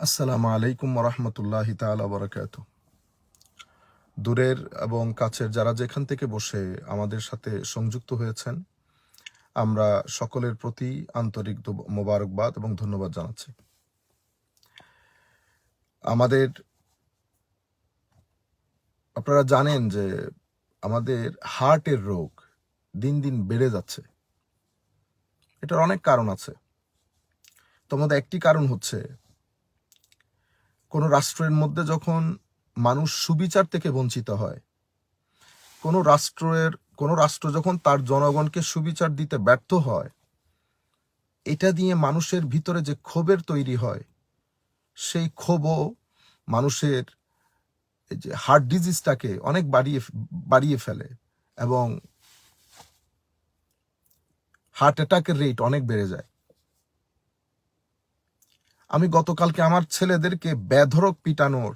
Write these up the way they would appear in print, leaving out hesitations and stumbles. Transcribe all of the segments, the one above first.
আসসালামু আলাইকুম রহমতুল্লাহি তাআলা বারাকাতু। দূরের এবং কাছের যারা যেখান থেকে বসে আমাদের সাথে সংযুক্ত হয়েছেন, আমরা সকলের প্রতি আন্তরিক মোবারকবাদ এবং ধন্যবাদ জানাচ্ছি। আপনারা জানেন যে আমাদের হার্টের রোগ দিন দিন বেড়ে যাচ্ছে। এটার অনেক কারণ আছে। তোমাদের একটি কারণ হচ্ছে, কোনো রাষ্ট্রের মধ্যে যখন মানুষ সুবিচার থেকে বঞ্চিত হয়, কোনো রাষ্ট্র যখন তার জনগণকে সুবিচার দিতে ব্যর্থ হয়, এটা দিয়ে মানুষের ভিতরে যে ক্ষোভের তৈরি হয়, সেই ক্ষোভও মানুষের এই যে হার্ট ডিজিজটাকে অনেক বাড়িয়ে ফেলে এবং হার্ট অ্যাটাকের রেট অনেক বেড়ে যায়। আমি গতকালকে আমার ছেলেদেরকে বেধড়ক পিটানোর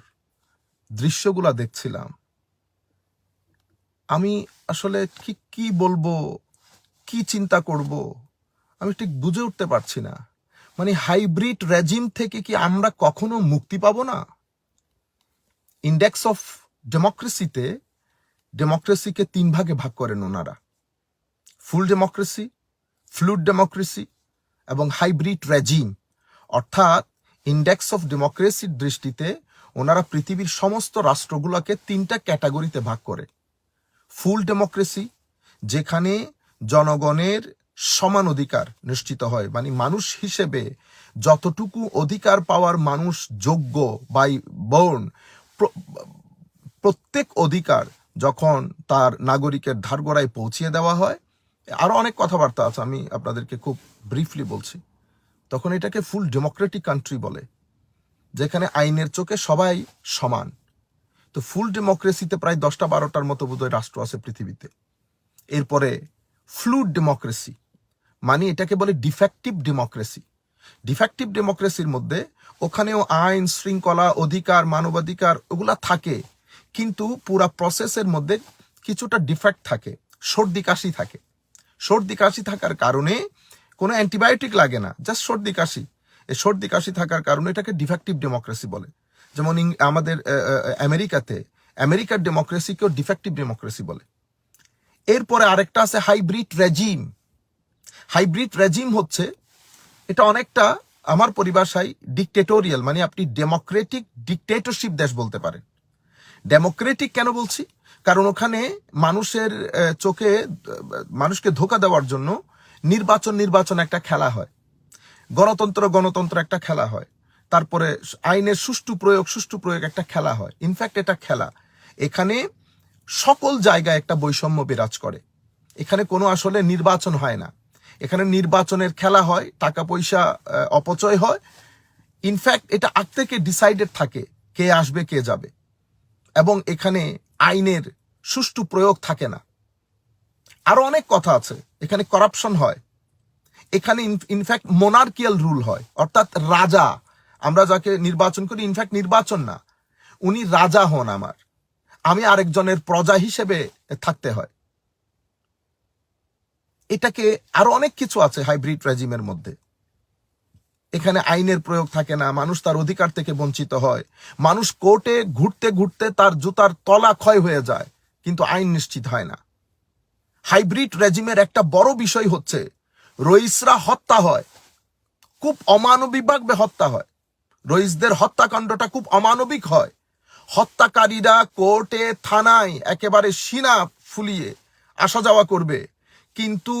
দৃশ্যগুলা দেখছিলাম। আমি আসলে কি বলবো, কি চিন্তা করব, আমি ঠিক বুঝে উঠতে পারছি না। মানে হাইব্রিড রেজিম থেকে কি আমরা কখনো মুক্তি পাবো না? ইন্ডেক্স অফ ডেমোক্রেসিকে 3 ভাগে ভাগ করেন ওনারা: ফুল ডেমোক্রেসি, ফ্লুইড ডেমোক্রেসি এবং হাইব্রিড রেজিম। অর্থাৎ ইন্ডেক্স অফ ডেমোক্রেসির দৃষ্টিতে ওনারা পৃথিবীর সমস্ত রাষ্ট্রগুলোকে 3টা ক্যাটাগরিতে ভাগ করে। ফুল ডেমোক্রেসি, যেখানে জনগণের সমান অধিকার নিশ্চিত হয়, মানে মানুষ হিসেবে যতটুকু অধিকার পাওয়ার মানুষ যোগ্য বাই বর্ন, প্রত্যেক অধিকার যখন তার নাগরিকের ধারগোড়ায় পৌঁছিয়ে দেওয়া হয়। আরো অনেক কথাবার্তা আছে, আমি আপনাদেরকে খুব ব্রিফলি বলছি। তখন এটাকে ফুল ডেমোক্রেটিক কান্ট্রি বলে, যেখানে আইনের চোখে সবাই সমান। তো ফুল ডেমোক্রেসিতে প্রায় 10টা-12টার মতো বোধহয় রাষ্ট্র আছে পৃথিবীতে। এরপরে ফ্লুইড ডেমোক্রেসি, মানে এটাকে বলে ডিফেক্টিভ ডেমোক্রেসি। ডিফেক্টিভ ডেমোক্রেসির মধ্যে ওখানেও আইন শৃঙ্খলা, অধিকার, মানবাধিকার ওগুলা থাকে, কিন্তু পুরা প্রসেসের মধ্যে কিছুটা ডিফেক্ট থাকে, সর্দি কাশি থাকে। সর্দি কাশি থাকার কারণে কোনো অ্যান্টিবায়োটিক লাগে না, জাস্ট সর্দি কাশি। এই সর্দি কাশি থাকার কারণে এটাকে ডিফেক্টিভ ডেমোক্রেসি বলে। যেমন আমাদের আমেরিকার ডেমোক্রেসিকেও ডিফেক্টিভ ডেমোক্রেসি বলে। এরপরে আরেকটা আছে হাইব্রিড রেজিম। হাইব্রিড রেজিম হচ্ছে, এটা অনেকটা আমার পরিভাষায় ডিকটেটোরিয়াল, মানে আপনি ডেমোক্রেটিক ডিকটেটরশিপ দেশ বলতে পারেন। ডেমোক্রেটিক কেন বলছি? কারণ ওখানে মানুষের চোখে মানুষকে ধোঁকা দেওয়ার জন্য নির্বাচন একটা খেলা হয়, গণতন্ত্র একটা খেলা হয়, তারপরে আইনের সুষ্ঠু প্রয়োগ একটা খেলা হয়। ইনফ্যাক্ট এটা খেলা, এখানে সকল জায়গায় একটা বৈষম্য বিরাজ করে। এখানে কোনো আসলে নির্বাচন হয় না, এখানে নির্বাচনের খেলা হয়, টাকা পয়সা অপচয় হয়। ইনফ্যাক্ট এটা আগ থেকে ডিসাইডেড থাকে কে আসবে কে যাবে, এবং এখানে আইনের সুষ্ঠু প্রয়োগ থাকে না। আরো অনেক কথা আছে, এখানে করাপশন হয়, এখানে ইনফ্যাক্ট মোনার্কিয়াল রুল হয়, অর্থাৎ রাজা, আমরা যাকে নির্বাচন করি, ইনফ্যাক্ট নির্বাচন না, উনি রাজা হন, আমি আরেকজনের প্রজা হিসেবে থাকতে হয়। এটাকে আরো অনেক কিছু আছে হাইব্রিড রেজিমের মধ্যে। এখানে আইনের প্রয়োগ থাকে না, মানুষ তার অধিকার থেকে বঞ্চিত হয়, মানুষ কোর্টে ঘুরতে ঘুরতে তার জুতার তলা ক্ষয় হয়ে যায়, কিন্তু আইন নিশ্চিত হয় না। হাইব্রিড রেজিমের একটা বড় বিষয় হচ্ছে, রইসরা হত্যা হয়, খুব অমানবিকভাবে হত্যা হয়। রইসদের হত্যাকাণ্ডটা খুব অমানবিক হয়। হত্যাকারীরা কোর্টে থানায় একেবারে সিনা ফুলিয়ে আসা যাওয়া করবে, কিন্তু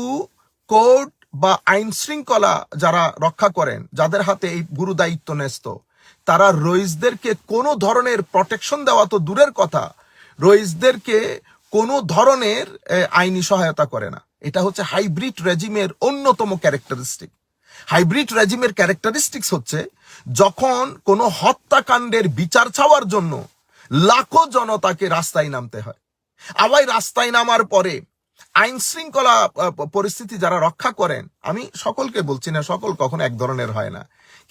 কোর্ট বা আইন শৃঙ্খলা যারা রক্ষা করেন, যাদের হাতে এই গুরু দায়িত্ব ন্যস্ত, তারা রইসদেরকে কোনো ধরনের প্রটেকশন দেওয়া তো দূরের কথা, রইসদেরকে কোনো ধরনের আইনি সহায়তা করে না। এটা হচ্ছে হাইব্রিড রেজিমের অন্যতম ক্যারেক্টারিস্টিক। হাইব্রিড রেজিমের ক্যারেক্টারিস্টিক্স হচ্ছে, যখন কোনো হত্যাকাণ্ডের বিচার চাওয়ার জন্য লাখো জনতাকে রাস্তায় নামতে হয়, আবার রাস্তায় নামার পরে আইন শৃঙ্খলা পরিস্থিতি যারা রক্ষা করেন, আমি সকলকে বলছি না, সকল কখনো এক ধরনের হয় না,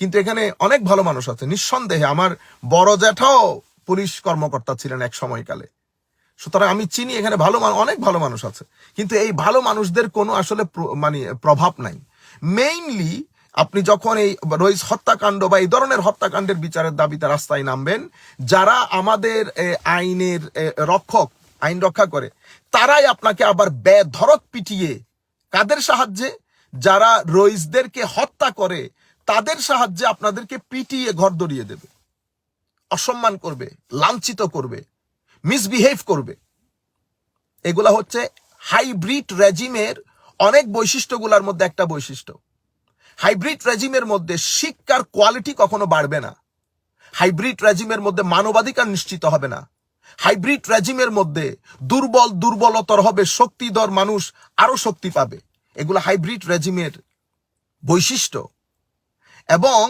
কিন্তু এখানে অনেক ভালো মানুষ আছে নিঃসন্দেহে। আমার বড় জ্যাঠাও পুলিশ কর্মকর্তা ছিলেন এক সময়কালে, সুতরাং আমি চিনি এখানে অনেক ভালো মানুষ আছে, কিন্তু এই ভালো মানুষদের কোনো আসলে মানে প্রভাব নাই। মেইনলি আপনি যখন এই রইস হত্যাকাণ্ড বা এই ধরনের হত্যাকাণ্ডের বিচারের দাবিতে রাস্তায় নামবেন, যারা আমাদের আইনের রক্ষক, আইন রক্ষা করে, তারাই আপনাকে আবার বেধড়ক পিটিয়ে, কাদের সাহায্যে? যারা রইসদেরকে হত্যা করে তাদের সাহায্যে আপনাদেরকে পিটিয়ে ঘর দড়িয়ে দেবে, অসম্মান করবে, লাঞ্ছিত করবে, মিসবিহেভ করবে। এগুলা হচ্ছে হাইব্রিড রেজিমের অনেক বৈশিষ্ট্যগুলোর মধ্যে একটা বৈশিষ্ট্য। হাইব্রিড রেজিমের মধ্যে শিক্ষার কোয়ালিটি কখনো বাড়বে না। হাইব্রিড রেজিমের মধ্যে মানবাধিকার নিশ্চিত হবে না। হাইব্রিড রেজিমের মধ্যে দুর্বলতর হবে, শক্তিধর মানুষ আরো শক্তি পাবে। এগুলো হাইব্রিড রেজিমের বৈশিষ্ট্য। এবং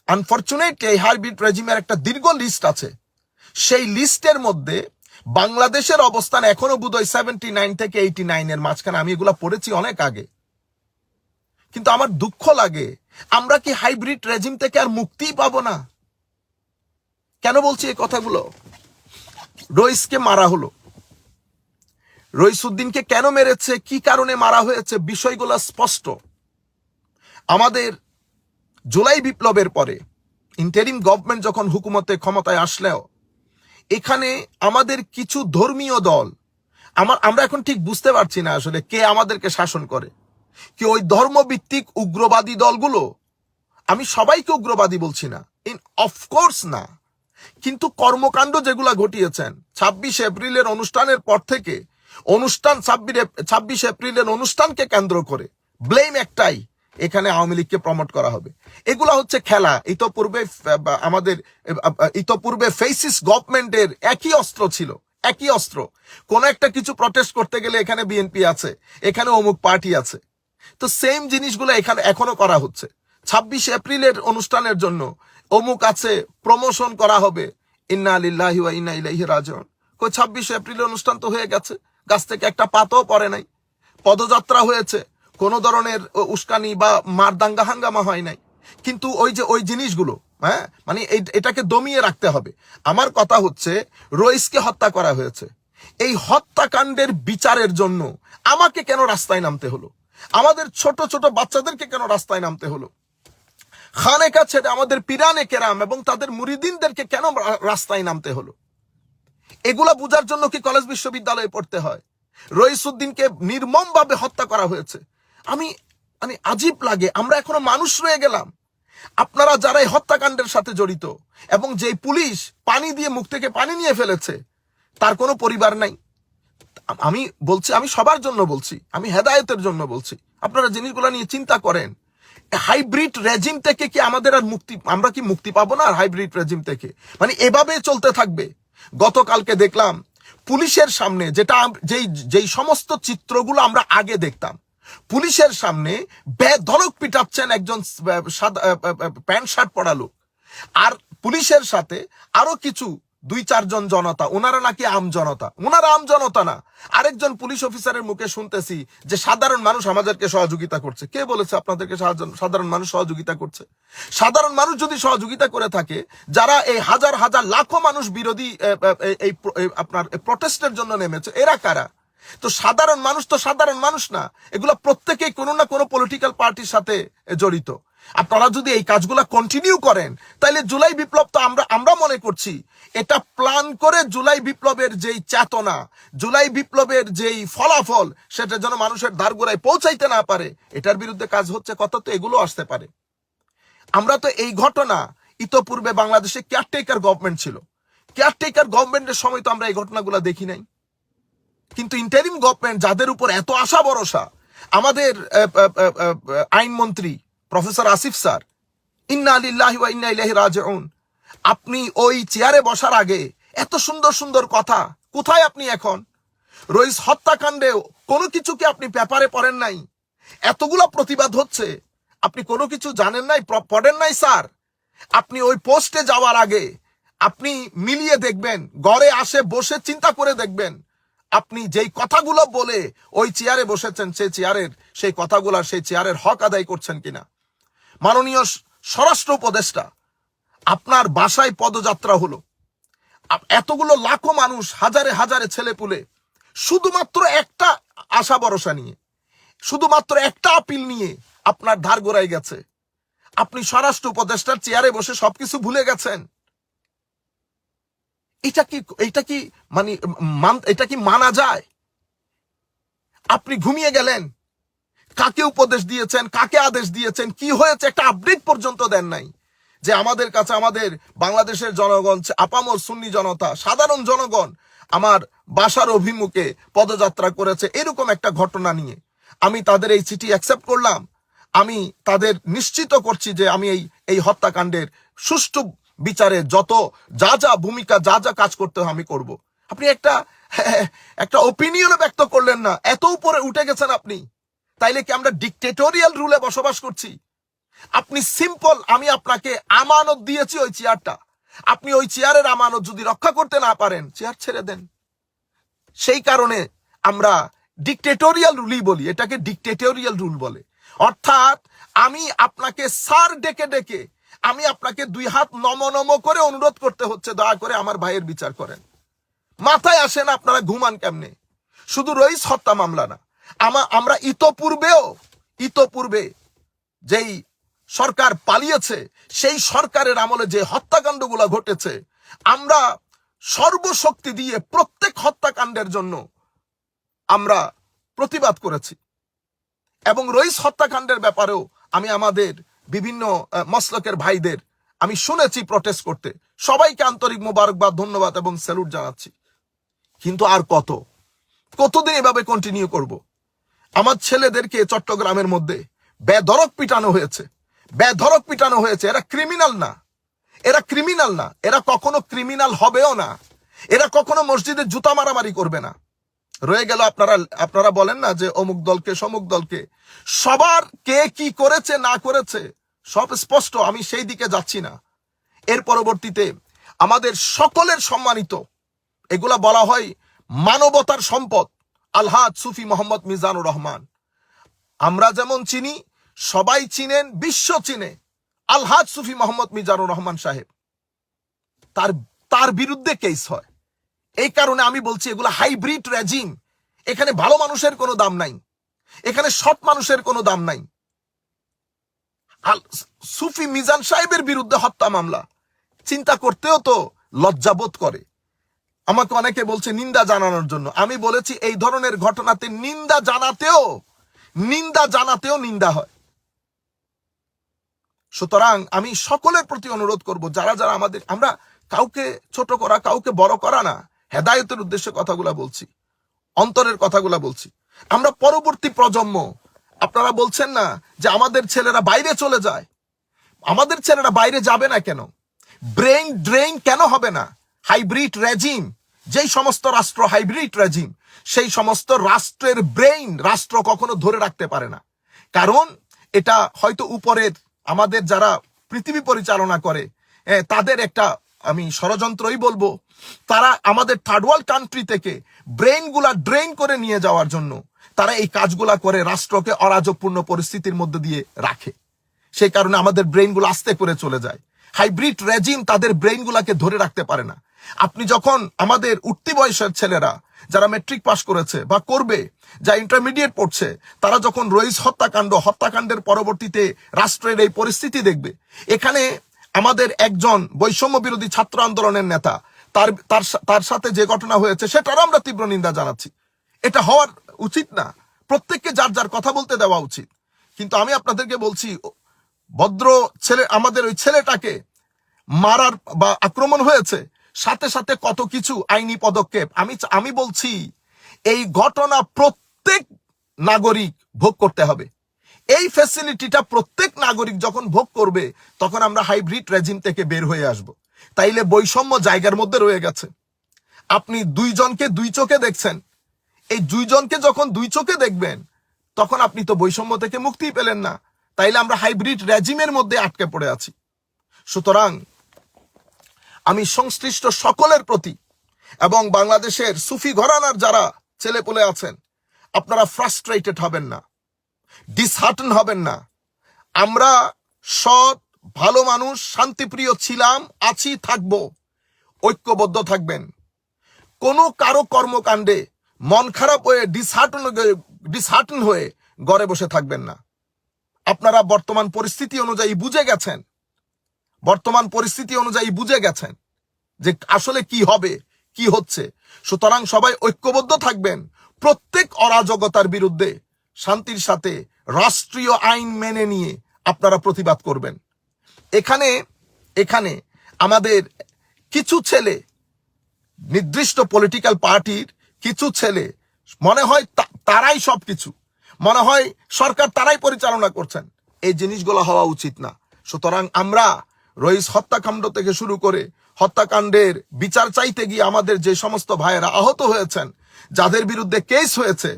আনফরচুনেটলি এই হাইব্রিড রেজিমের একটা দীর্ঘ লিস্ট আছে। সেই লিস্টের মধ্যে বাংলাদেশের অবস্থান এখনো বোধহয় 79 থেকে 89 এর মাঝখানে। আমি এগুলা পড়েছি অনেক আগে, কিন্তু আমার দুঃখ লাগে আমরা কি হাইব্রিড রেজিম থেকে আর মুক্তিই পাবো না? কেন বলছি এই কথাগুলো? রইসকে মারা হলো, রইসউদ্দিনকে কেন মেরেছে, কি কারণে মারা হয়েছে, বিষয়গুলো স্পষ্ট। আমাদের জুলাই বিপ্লবের পরে ইন্টারিম গভর্নমেন্ট যখন হুকুমতে ক্ষমতায় আসলেও এখানে আমাদের কিছু ধর্মীয় দল, আমরা এখন ঠিক বুঝতে পারছি না আসলে কে আমাদেরকে শাসন করে, কি ওই ধর্মভিত্তিক উগ্রবাদী দলগুলো। আমি সবাইকে উগ্রবাদী বলছি না, অফকোর্স না, কিন্তু কর্মকাণ্ড যেগুলা ঘটিয়েছেন 26 এপ্রিলের অনুষ্ঠানের পর থেকে, 26 এপ্রিলের অনুষ্ঠানকে কেন্দ্র করে ব্লেম একটাই, এখানে আওয়ামী লীগকে প্রমোট করা হবে। এগুলা হচ্ছে খেলা। ইতোপূর্বে ফেসিস্ট গভর্নমেন্টের একই অস্ত্র ছিল, একই অস্ত্র। কোন একটা কিছু প্রটেস্ট করতে গেলে এখানে বিএনপি আছে, এখানে অমুক পার্টি আছে। তো সেম জিনিসগুলো এখানে এখনো করা হচ্ছে। 26 এপ্রিলের অনুষ্ঠানের জন্য অমুক আছে, প্রমোশন করা হবে, ইন্না লিল্লাহি ওয়া ইন্না ইলাইহি রাজিউন। 26 এপ্রিলের অনুষ্ঠান তো হয়ে গেছে, গাছ থেকে একটা পাতাও পড়ে নাই। পদযাত্রা হয়েছে, কোন ধরনের উস্কানি বা মারদাঙ্গা হাঙ্গামা হয় নাই। কিন্তু ওই জিনিসগুলো, মানে এটাকে দমিয়ে রাখতে হবে। আমার কথা হচ্ছে, রইসকে হত্যা করা হয়েছে, এই হত্যাকাণ্ডের বিচারের জন্য আমাকে কেন রাস্তায় নামতে হলো? আমাদের ছোট ছোট বাচ্চাদেরকে কেন রাস্তায় নামতে হলো? খানেকা ছেড়ে আমাদের পিরানে কেরাম এবং তাদের মুরিদিনদেরকে কেন রাস্তায় নামতে হলো? এগুলা বুঝার জন্য কি কলেজ বিশ্ববিদ্যালয়ে পড়তে হয়? রইসউদ্দিনকে নির্মম ভাবে হত্যা করা হয়েছে। মানে আজীব লাগে, আমরা এখনো মানুষ রয়ে গেলাম। আপনারা যারা এই হত্যাকাণ্ডের সাথে জড়িত, এবং যে পুলিশ পানি দিয়ে মুখ থেকে পানি নিয়ে ফেলেছে, তার কোনো পরিবার নাই। আমি বলছি, আমি সবার জন্য বলছি, আমি হেদায়েতের জন্য বলছি, আপনারা জিনিসগুলো নিয়ে চিন্তা করেন। হাইব্রিড রেজিম থেকে কি আমাদের আর আমরা কি মুক্তি পাবো না? আর হাইব্রিড রেজিম থেকে মানে এভাবে চলতে থাকবে। গতকালকে দেখলাম পুলিশের সামনে, যেই সমস্ত চিত্রগুলো আমরা আগে দেখতাম, পুলিশের সামনে বেধড়ক পিটাচ্ছেন একজন প্যান্ট শার্ট পরা লোক, আর পুলিশের সাথে আরো কিছু 2-4 জন জনতা, ওনারা নাকি আম জনতা। ওনারা আম জনতা না। আরেকজন পুলিশ অফিসারের মুখে শুনতেছি যে সাধারণ মানুষ আমাদেরকে সহযোগিতা করছে। কে বলেছে আপনাদেরকে সাধারণ মানুষ সহযোগিতা করছে? সাধারণ মানুষ যদি সহযোগিতা করে থাকে, যারা এই হাজার হাজার লাখো মানুষ বিরোধী এই আপনার প্রটেস্টের জন্য নেমেছে, এরা কারা? তো সাধারণ মানুষ তো সাধারণ মানুষ না, এগুলো প্রত্যেকেই কোনো না কোনো পলিটিক্যাল পার্টির সাথে জড়িত। আপনারা যদি এই কাজগুলো কন্টিনিউ করেন, তাহলে জুলাই বিপ্লব তো আমরা মনে করছি এটা প্ল্যান করে জুলাই বিপ্লবের যেই চেতনা, জুলাই বিপ্লবের যেই ফলাফল, সেটা যেন মানুষের দ্বারগোড়ায় পৌঁছাইতে না পারে, এটার বিরুদ্ধে কাজ হচ্ছে। কথা তো এগুলো আসতে পারে। আমরা তো এই ঘটনা, ইতোপূর্বে বাংলাদেশে কেয়ারটেকার গভর্নমেন্ট ছিল, কেয়ারটেকার গভর্নমেন্টের সময় তো আমরা এই ঘটনাগুলো দেখি নাই। কিন্তু ইন্টারিম গভর্নমেন্ট, যাদের উপর এত আশা ভরসা, আমাদের আইনমন্ত্রী প্রফেসর আসিফ স্যার, ইন্না লিল্লাহি ওয়া ইন্না ইলাইহি রাজিউন, আপনি ওই চেয়ারে বসার আগে এত সুন্দর সুন্দর কথা, কোথায় আপনি এখন? রইস হত্যাকাণ্ডেও কোনো কিছু কি আপনি পেপারে পড়েন নাই? এতগুলো প্রতিবাদ হচ্ছে, আপনি কোনো কিছু জানেন নাই, পড়েন নাই স্যার? আপনি ওই পোস্টে যাওয়ার আগে আপনি মিলিয়ে দেখবেন, ঘরে আসে বসে চিন্তা করে দেখবেন, আপনি যেই কথাগুলো বলে ওই চেয়ারে বসেছেন, সেই কথাগুলো, সেই চেয়ারের হক আদায় করছেন কিনা। মাননীয় স্বরাষ্ট্র উপদেষ্টা, আপনার বাসায় পদযাত্রা হলো, এতগুলো লাখো মানুষ, হাজারে হাজারে ছেলেপুলে, শুধুমাত্র একটা আশা ভরসা নিয়ে, শুধুমাত্র একটা আপিল নিয়ে আপনার ধার গোড়ায় গেছে। আপনি স্বরাষ্ট্র উপদেষ্টার চেয়ারে বসে সবকিছু ভুলে গেছেন। এটা কি মানে এটা কি মানা যায়? আপনি ঘুমিয়ে গেলেন, কাকে উপদেশ দিয়েছেন, কাকে আদেশ দিয়েছেন, কি হয়েছে একটা আপডেট পর্যন্ত দেন নাই। যে আমাদের কাছে আমাদের বাংলাদেশের জনগণ, আপামর সুন্নি জনতা, সাধারণ জনগণ আমার বাসার অভিমুখে পদযাত্রা করেছে এরকম একটা ঘটনা নিয়ে আমি তাদের এই চিঠি অ্যাকসেপ্ট করলাম। আমি তাদের নিশ্চিত করছি যে আমি এই হত্যাকাণ্ডের সুষ্ঠু বিচারে যত যা যা ভূমিকা, যা যা কাজ করতে হয় আমি করব। আপনি একটা ওপিনিয়ন ব্যক্ত করলেন না, এত উপরে উঠে গেছেন আপনি। তাইলে কি আমরা ডিক্টেটোরিয়াল রুলে বসবাস করছি? আপনি সিম্পল, আমি আপনাকে আমানত দিয়েছি ওই চেয়ারটা, আপনি ওই চেয়ারের আমানত যদি রক্ষা করতে না পারেন চেয়ার ছেড়ে দেন। সেই কারণে আমরা ডিক্টেটোরিয়াল রুলই বলি, এটাকে ডিক্টেটোরিয়াল রুল বলে। অর্থাৎ আমি আপনাকে স্যার ডেকে ডেকে আমি আপনাকে 2 হাত নম নম করে অনুরোধ করতে হচ্ছে, দয়া করে আমার ভাইয়ের বিচার করেন। মাথায় আসে না আপনারা ঘুমান কেমনে? শুধু রইস হত্যা মামলা না, আমরা ইতোপূর্বে যেই সরকার পালিয়েছে সেই সরকারের আমলে যে হত্যাকাণ্ডগুলো ঘটেছে, আমরা সর্বশক্তি দিয়ে প্রত্যেক হত্যাকাণ্ডের জন্য আমরা প্রতিবাদ করেছি। এবং রইস হত্যাকাণ্ডের ব্যাপারেও আমি আমাদের বিভিন্ন মসলকের ভাইদের আমি শুনেছি প্রটেস্ট করতে। সবাইকে আন্তরিক মোবারকবাদ, ধন্যবাদ এবং স্যালুট জানাচ্ছি। কিন্তু আর কতদিন এভাবে কন্টিনিউ করব? আমার ছেলেদেরকে চট্টগ্রামের মধ্যে বেধড়ক পিটানো হয়েছে। এরা ক্রিমিনাল না, এরা কখনো ক্রিমিনাল হবেও না, এরা কখনো মসজিদে জুতা মারামারি করবে না। রয়ে গেল আপনারা বলেন না যে অমুক দলকে সমুক দলকে, সবার কে কি করেছে না করেছে সব স্পষ্ট, আমি সেই দিকে যাচ্ছি না। এর পরবর্তীতে আমাদের সকলের সম্মানিত, এগুলা বলা হয় মানবতার সম্পদ, আলহাজ সুফি মোহাম্মদ মিজানুর রহমান। আমরা যেমন চিনি, সবাই চিনেন, বিশ্ব চিনে আলহাজ সুফি মোহাম্মদ মিজানুর রহমান সাহেব। তার বিরুদ্ধে কেস হয়। এই কারণে আমি বলছি এগুলো হাইব্রিড রেজিম। এখানে ভালো মানুষের কোনো দাম নাই, এখানে সৎ মানুষের কোনো দাম নাই। সুফি মিজান সাহেবের বিরুদ্ধে হত্যা মামলা, চিন্তা করতেও তো লজ্জাবোধ করে। আমাকে অনেকে বলছে নিন্দা জানানোর জন্য, আমি বলেছি এই ধরনের ঘটনাতে নিন্দা জানাতেও নিন্দা হয়। সুতরাং আমি সকলের প্রতি অনুরোধ করব, যারা আমরা কাউকে ছোট করা, কাউকে বড় করা না, হেদায়েতের উদ্দেশ্যে কথাগুলা বলছি, অন্তরের কথাগুলা বলছি। আমরা পরবর্তী প্রজন্ম, আপনারা বলছেন না যে আমাদের ছেলেরা বাইরে চলে যায়, আমাদের ছেলেরা বাইরে যাবে না কেন? ব্রেইন ড্রেইন কেন হবে না? হাইব্রিড রেজিম, যেই সমস্ত রাষ্ট্র হাইব্রিড রেজিম, সেই সমস্ত রাষ্ট্রের ব্রেইন রাষ্ট্র কখনো ধরে রাখতে পারে না। কারণ এটা হয়তো উপরের আমাদের যারা পৃথিবী পরিচালনা করে তাদের একটা, আমি ষড়যন্ত্রই বলবো, তারা আমাদের থার্ড ওয়ার্ল্ড কান্ট্রি থেকে ব্রেইনগুলা ড্রেইন করে নিয়ে যাওয়ার জন্য তারা এই কাজগুলা করে রাষ্ট্রকে অরাজকপূর্ণ পরিস্থিতির মধ্যে দিয়ে রাখে। সেই কারণে আমাদের ব্রেইনগুলো আস্তে করে চলে যায়। হাইব্রিড রেজিম তাদের ব্রেইনগুলাকে ধরে রাখতে পারে না। আপনি যখন আমাদের উঠতি বয়সের ছেলেরা যারা মেট্রিক পাস করেছে বা করবে, যা ইন্টারমিডিয়েট পড়ছে, তারা যখন রইস হত্যাকাণ্ডের পরবর্তীতে রাষ্ট্রের এই পরিস্থিতি দেখবে, এখানে আমাদের একজন বৈষম্য বিরোধী ছাত্র আন্দোলনের নেতা, তার সাথে যে ঘটনা হয়েছে সেটারও আমরা তীব্র নিন্দা জানাচ্ছি। এটা হওয়ার উচিত না, প্রত্যেককে যার যার কথা বলতে দেওয়া উচিত। কিন্তু আমি আপনাদেরকে বলছি, ভদ্র ছেলে, আমাদের ওই ছেলেটাকে মারার বা আক্রমণ হয়েছে, সাথে সাথে কত কিছু আইনি পদক্ষেপ। আমি বলছি এই ঘটনা প্রত্যেক নাগরিক ভোগ করতে হবে। এই ফ্যাসিলিটিটা প্রত্যেক নাগরিক যখন ভোগ করবে, তখন আমরা হাইব্রিড রেজিম থেকে বের হয়ে আসব। তাইলে বৈষম্য জায়গার মধ্যে রয়ে গেছে। আপনি 2 জনকে 2 চোখে দেখছেন, এই 2 জনকে যখন 2 চোখে দেখবেন, তখন আপনি তো বৈষম্য থেকে মুক্তি পেলেন না। তাইলে আমরা হাইব্রিড রেজিমের মধ্যে আটকে পড়ে আছি। সুতরাং আমি সংশ্লিষ্ট সকলের প্রতি এবং বাংলাদেশের সুফি ঘরানার যারা ছেলেপুলে আছেন, আপনারা ফ্রাস্ট্রেটেড হবেন না, ডিসহার্টন হবেন না। আমরা সৎ ভালো মানুষ, শান্তিপ্রিয় ছিলাম, আছি, থাকবো। ঐক্যবদ্ধ থাকবেন। কারো কর্মকাণ্ডে মন খারাপ হয়ে ডিসহার্টন হয়ে ঘরে বসে থাকবেন না। আপনারা বর্তমান পরিস্থিতি অনুযায়ী বুঝে গেছেন, যে আসলে কি হবে, কি হচ্ছে। সুতরাং সবাই ঐক্যবদ্ধ থাকবেন, প্রত্যেক অরাজকতার বিরুদ্ধে শান্তির সাথে রাষ্ট্রীয় আইন মেনে নিয়ে আপনারা প্রতিবাদ করবেন। এখানে আমাদের কিছু ছেলে, নির্দিষ্ট পলিটিক্যাল পার্টির কিছু ছেলে মনে হয় তারাই সবকিছু, মনে হয় সরকার তারাই পরিচালনা করছেন। এই জিনিসগুলো হওয়া উচিত না। সুতরাং আমরা রইস হত্যাকাণ্ড থেকে শুরু করে হত্যাকাণ্ডের বিচার চাইতে গিয়ে আমাদের যে সমস্ত ভাইয়েরা আহত হয়েছেন, যাদের বিরুদ্ধে কেস হয়েছে,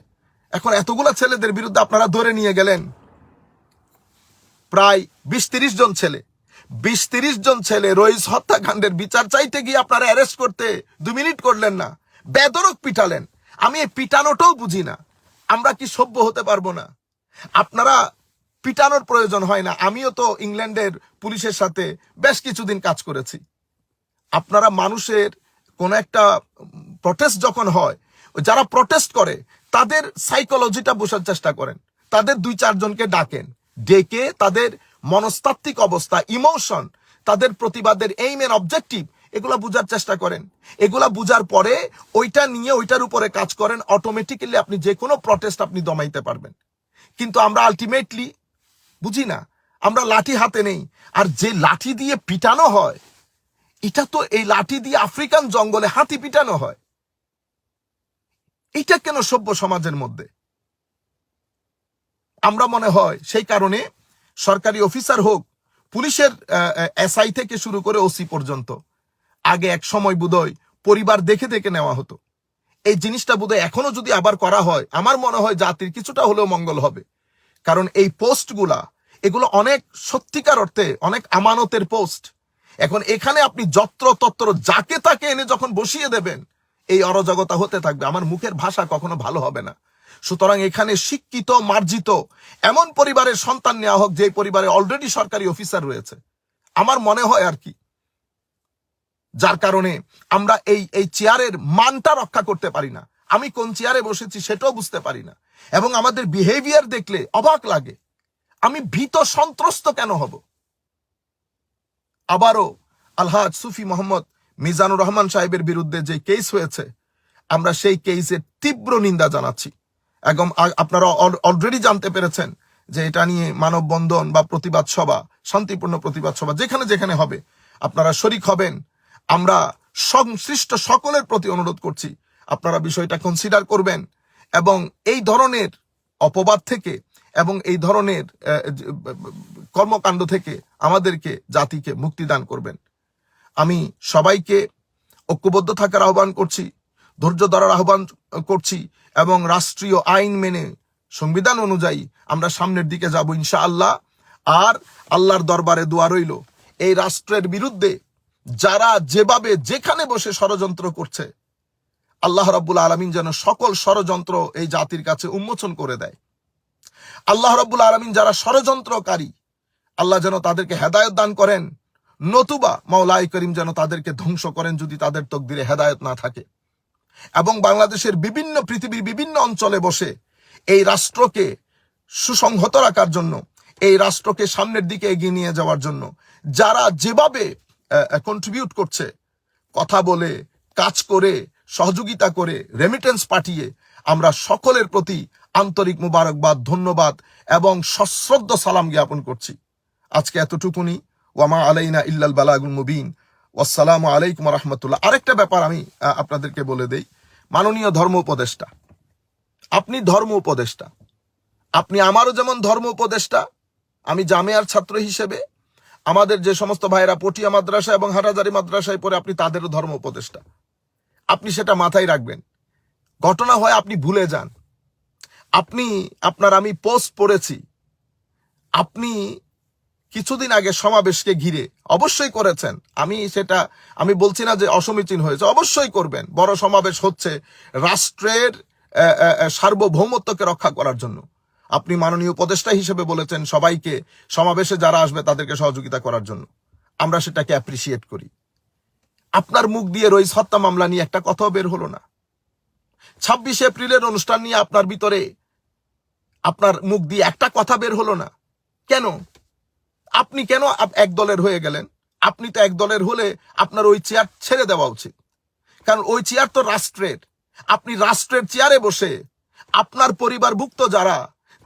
এখন এতগুলা ছেলেদের বিরুদ্ধে আপনারা ধরে নিয়ে গেলেন প্রায় 20-30 জন ছেলে রইস হত্যাকাণ্ডের বিচার চাইতে গিয়ে আপনারা অ্যারেস্ট করতে 2 মিনিট করলেন না, বেদরক পিটালেন। আমি এই পিটানোটাও বুঝি না। আমরা কি সভ্য হতে পারবো না? আপনারা পিটানোর প্রয়োজন হয় না। আমিও তো ইংল্যান্ডের পুলিশের সাথে বেশ কিছুদিন কাজ করেছি। আপনারা মানুষের কোন একটা প্রটেস্ট যখন হয়, যারা প্রটেস্ট করে তাদের সাইকোলজিটা বোঝার চেষ্টা করেন, তাদের 2-4 জনকে ডেকে তাদের মনস্তাত্ত্বিক অবস্থা, ইমোশন, তাদের প্রতিবাদের এইম এন্ড অবজেক্টিভ, এগুলা বুঝার চেষ্টা করেন। এগুলা বুঝার পরে ওইটা নিয়ে ওইটার উপরে কাজ করেন, অটোমেটিক্যালি আপনি যে কোনো প্রটেস্ট আপনি দমাইতে পারবেন। কিন্তু আমরা আলটিমেটলি বুঝি না, আমরা লাঠি হাতে নেই। আর যে লাঠি দিয়ে পিটানো হয়, এটা তো এই লাঠি দিয়ে আফ্রিকান জঙ্গলে হাতি পিটানো হয়। এটা কেন সভ্য সমাজের মধ্যে? আমরা মনে হয় সেই কারণে সরকারি অফিসার হোক, পুলিশের এসআই থেকে শুরু করে ওসি পর্যন্ত, আগে এক সময় বোধহয় পরিবার দেখে দেখে নেওয়া হতো। এই জিনিসটা বোধহয় এখনো যদি আবার করা হয়, আমার মনে হয় জাতির কিছুটা হলেও মঙ্গল হবে। কারণ এই পোস্টগুলা, এগুলো অনেক সত্যিকার অর্থে অনেক আমানতের পোস্ট। এখন এখানে আপনি যত্র যাকে তাকে এনে যখন বসিয়ে দেবেন, এই অরাজকতা হতে থাকবে। আমার মুখের ভাষা কখনো ভালো হবে না। সুতরাং এখানে শিক্ষিত, মার্জিত এমন পরিবারের সন্তান নেওয়া হোক যে পরিবারে অলরেডি সরকারি অফিসার রয়েছে, আমার মনে হয় আর কি। যার কারণে আমরা এই চেয়ারের মানটা রক্ষা করতে পারি না। আমি কোন চেয়ারে বসেছি সেটাও বুঝতে পারি না, এবং আমাদের বিহেভিয়ার দেখলে অবাক লাগে। আমি ভীত সন্ত্রস্ত কেন হব? আবারও আলহাজ সুফি মোহাম্মদ মিজানুর রহমান সাহেবের বিরুদ্ধে যে কেস হয়েছে, আমরা সেই কেসের তীব্র নিন্দা জানাচ্ছি। এবং আপনারা অলরেডি জানতে পেরেছেন যে এটা নিয়ে মানববন্ধন বা প্রতিবাদ সভা, শান্তিপূর্ণ প্রতিবাদ সভা যেখানে যেখানে হবে আপনারা শরিক হবেন। আমরা সংশ্লিষ্ট সকলের প্রতি অনুরোধ করছি, আপনারা বিষয়টা কনসিডার করবেন এবং এই ধরনের অপবাদ থেকে এবং এই ধরনের কর্মকাণ্ড থেকে আমাদেরকে, জাতিকে মুক্তিদান করবেন। আমি সবাইকে ঐক্যবদ্ধ থাকার আহ্বান করছি, ধৈর্য ধরার আহ্বান করছি, এবং রাষ্ট্রীয় আইন মেনে সংবিধান অনুযায়ী আমরা সামনের দিকে যাব ইনশাআল্লাহ। আর আল্লাহর দরবারে দোয়া রইল, এই রাষ্ট্রের বিরুদ্ধে যারা যেভাবে যেখানে বসে ষড়যন্ত্র করছে, আল্লাহ রাব্বুল আলামিন যেন সকল ষড়যন্ত্র এই জাতির কাছে উন্মোচন করে দেয়। আল্লাহ রাব্বুল আলামিন যারা ষড়যন্ত্রকারী, আল্লাহ যেন তাদেরকে হেদায়েত দান করেন, নতুবা মাওলাই করিম যেন তাদেরকে ধ্বংস করেন যদি তাদের তকদিরে হেদায়েত না থাকে। এবং বাংলাদেশের পৃথিবীর বিভিন্ন অঞ্চলে বসে এই রাষ্ট্রকে সুসংহত রাখার জন্য, এই রাষ্ট্রকে সামনের দিকে এগিয়ে নিয়ে যাওয়ার জন্য যারা যেভাবে কন্ট্রিবিউট করছে, কথা বলে, কাজ করে, সহযোগিতা করে, রেমিটেন্স পাঠিয়ে, আমরা সকলের প্রতি আন্তরিক মুবারকবাদ, ধন্যবাদ এবং সশ্রদ্ধ সালাম জ্ঞাপন করছি। আজকে এতটুকুনি। ওয়ামা আলাইনা ইল্লাল বালাগুল মুবিন। আসসালামু আলাইকুম ওয়া রাহমাতুল্লাহ। আরেকটা ব্যাপার আমি আপনাদেরকে বলে দেই, মাননীয় ধর্ম উপদেষ্টা, আপনি ধর্ম উপদেষ্টা, আপনি আমারও যেমন ধর্ম উপদেষ্টা। আমি জামিয়ার ছাত্র হিসেবে আমাদের যে সমস্ত ভাইরা পটিয়া মাদ্রাসা এবং হাটাজারি মাদ্রাসায় পড়ে, আপনি তাদেরও ধর্ম উপদেষ্টা। আপনি সেটা মাথায় রাখবেন। ঘটনা হয় আপনি ভুলে যান। আমি পোস্ট পড়েছি, আপনি কিছুদিন আগে সমাবেশকে ঘিরে অবশ্যই করেছেন। আমি বলছি না যে অসমীচীন হয়েছে, অবশ্যই করবেন। বড় সমাবেশ হচ্ছে রাষ্ট্রের সার্বভৌমত্বকে রক্ষা করার জন্য। আপনি মাননীয় উপদেষ্টা হিসেবে বলেছেন সবাইকে, সমাবেশে যারা আসবে তাদেরকে সহযোগিতা করার জন্য। আমরা সেটাকে অ্যাপ্রিসিয়েট করি। আপনার মুখ দিয়ে রইস হত্যা মামলা নিয়ে একটা কথাও বের হলো না। 26 এপ্রিলের অনুষ্ঠান নিয়ে আপনার ভিতরে, আপনার মুখ দিয়ে একটা কথা বের হলো না। কেন? আপনি কেন এক দলের হয়ে গেলেন? আপনি তো এক দলের হলে আপনার ওই চেয়ার ছেড়ে দেওয়া উচিত, কারণ ওই চেয়ার তো রাষ্ট্রের। আপনি রাষ্ট্রের চেয়ারে বসে আপনার পরিবারভুক্ত যারা,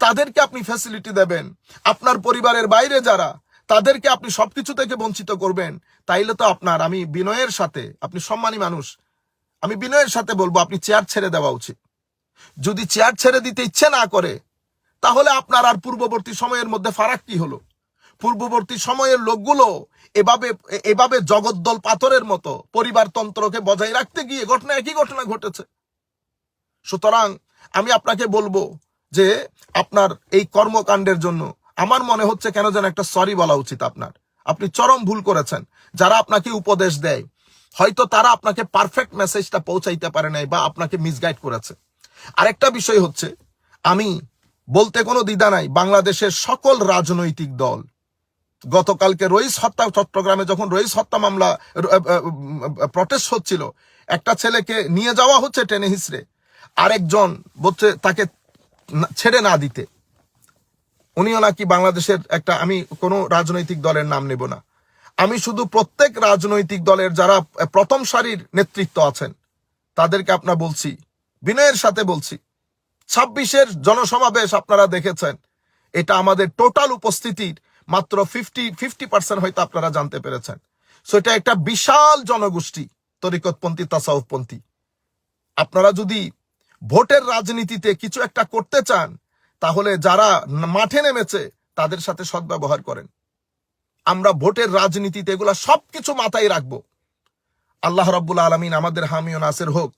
তাদেরকে আপনি ফ্যাসিলিটি দেবেন, আপনার পরিবারের বাইরে যারা, তাদেরকে আপনি সবকিছু থেকে বঞ্চিত করবেন। তাইলে তো আপনার, আমি বিনয়ের সাথে, আপনি সম্মানী মানুষ, আমি বিনয়ের সাথে বলবো আপনি চেয়ার ছেড়ে দেওয়া উচিত। যদি চেয়ার ছেড়ে দিতে ইচ্ছে না করে, তাহলে আপনার আর পূর্ববর্তী সময়ের মধ্যে ফারাক কি হলো? পূর্ববর্তী সময়ের লোকগুলো এভাবে এভাবে জগদ্দল পাথরের মতো পরিবারতন্ত্রকে বজায় রাখতে গিয়ে একই ঘটনা ঘটেছে। সুতরাং আমি আপনাকে বলবো যে আপনার এই কর্মকাণ্ডের জন্য আমার মনে হচ্ছে কেন যেন একটা সরি বলা উচিত আপনার। আপনি চরম ভুল করেছেন। যারা আপনাকে উপদেশ দেয়, হয়তো তারা আপনাকে পারফেক্ট মেসেজটা পৌঁছাইতে পারে নাই বা আপনাকে মিসগাইড করেছে। আরেকটা বিষয় হচ্ছে, আমি বলতে কোনো দ্বিধা নাই, বাংলাদেশের সকল রাজনৈতিক দল গতকালকে রইস হত্যা, চট্টগ্রামে যখন রইস হত্যা মামলা প্রটেস্ট হচ্ছিল, একটা ছেলেকে নিয়ে যাওয়া হচ্ছে টেনে হিসড়ে, আরেকজন বলছে তাকে ছেড়ে না দিতে। উনিও নাকি বাংলাদেশের একটা, আমি কোনো রাজনৈতিক দলের নাম নেব না, আমি শুধু প্রত্যেক রাজনৈতিক দলের যারা প্রথম সারির নেতৃত্ব আছেন তাদেরকে আপনার বলছি, বিনয়ের সাথে বলছি, 26-এর জনসমাবেশ আপনারা দেখেছেন, এটা আমাদের টোটাল উপস্থিতির মাত্র 50% হয়তো আপনারা জানতে পেরেছেন। সো এটা একটা বিশাল জনগোষ্ঠী, তরিকতপন্থী, তাসাউফপন্থী। আপনারা যদি ভোটের রাজনীতিতে কিছু একটা করতে চান, তাহলে যারা মাঠে নেমেছে তাদের সাথে সদ্ব্যবহার করেন। আমরা ভোটের রাজনীতিতে এগুলা সবকিছু মাথায় রাখবো। আল্লাহ রাব্বুল আলামিন আমাদের হামি ও নাসির হোক।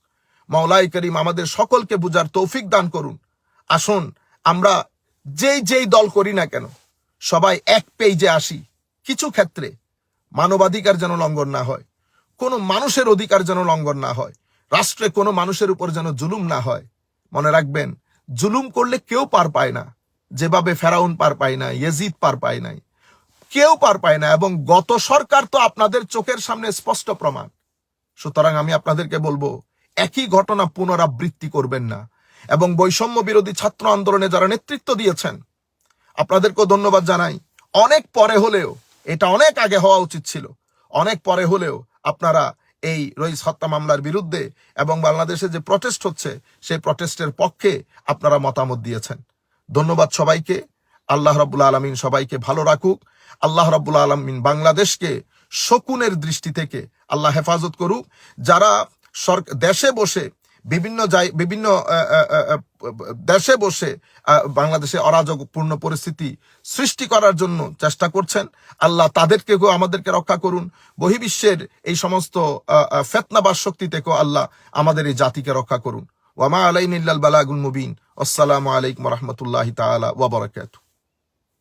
মাওলাই করিম আমাদের সকলকে বুঝার তৌফিক দান করুন। আসুন আমরা যেই দল করি না কেন, সবাই এক পেজে আসি। কিছু ক্ষেত্রে মানবাধিকার যেন লঙ্ঘন না হয়, কোনো মানুষের অধিকার যেন লঙ্ঘন না হয়, রাষ্ট্রে কোনো মানুষের উপর যেন জুলুম না হয়। মনে রাখবেন, জুলুম করলে কেউ পার পায় না। যেভাবে ফেরাউন পার পায় না, ইয়াজিদ পার পায় নাই, কেউ পার পায় না। এবং গত সরকার তো আপনাদের চোখের সামনে স্পষ্ট প্রমাণ। সুতরাং আমি আপনাদেরকে বলবো, একই ঘটনা পুনরাবৃত্তি করবেন না। এবং বৈষম্য বিরোধী ছাত্র আন্দোলনে যারা নেতৃত্ব দিয়েছেন, আপনাদেরকেও ধন্যবাদ জানাই। অনেক পরে হলেও, এটা অনেক আগে হওয়া উচিত ছিল, অনেক পরে হলেও আপনারা এই রইস হত্যা মামলার বিরুদ্ধে এবং বাংলাদেশে যে প্রটেস্ট হচ্ছে সেই প্রটেস্টের পক্ষে আপনারা মতামত দিয়েছেন। ধন্যবাদ সবাইকে। আল্লাহ রাব্বুল আলামিন সবাইকে ভালো রাখুক। আল্লাহ রাব্বুল আলামিন বাংলাদেশকে শকুনের দৃষ্টি থেকে আল্লাহ হেফাজত করুক। যারা দেশে বসে বিভিন্ন দেশে বসে বাংলাদেশে অরাজকপূর্ণ পরিস্থিতি সৃষ্টি করার জন্য চেষ্টা করছেন, আল্লাহ তাদেরকেও আমাদেরকে রক্ষা করুন। বহির্বিশ্বের এই সমস্ত ফিতনাবাজ শক্তি থেকেও আল্লাহ আমাদের এই জাতিকে রক্ষা করুন। ওয়া মা আলাইনা ইল্লাল বালাগুল মুবিন। আসসালামু আলাইকুম ওয়া রাহমাতুল্লাহি তাআলা ওয়া বারাকাতুহু।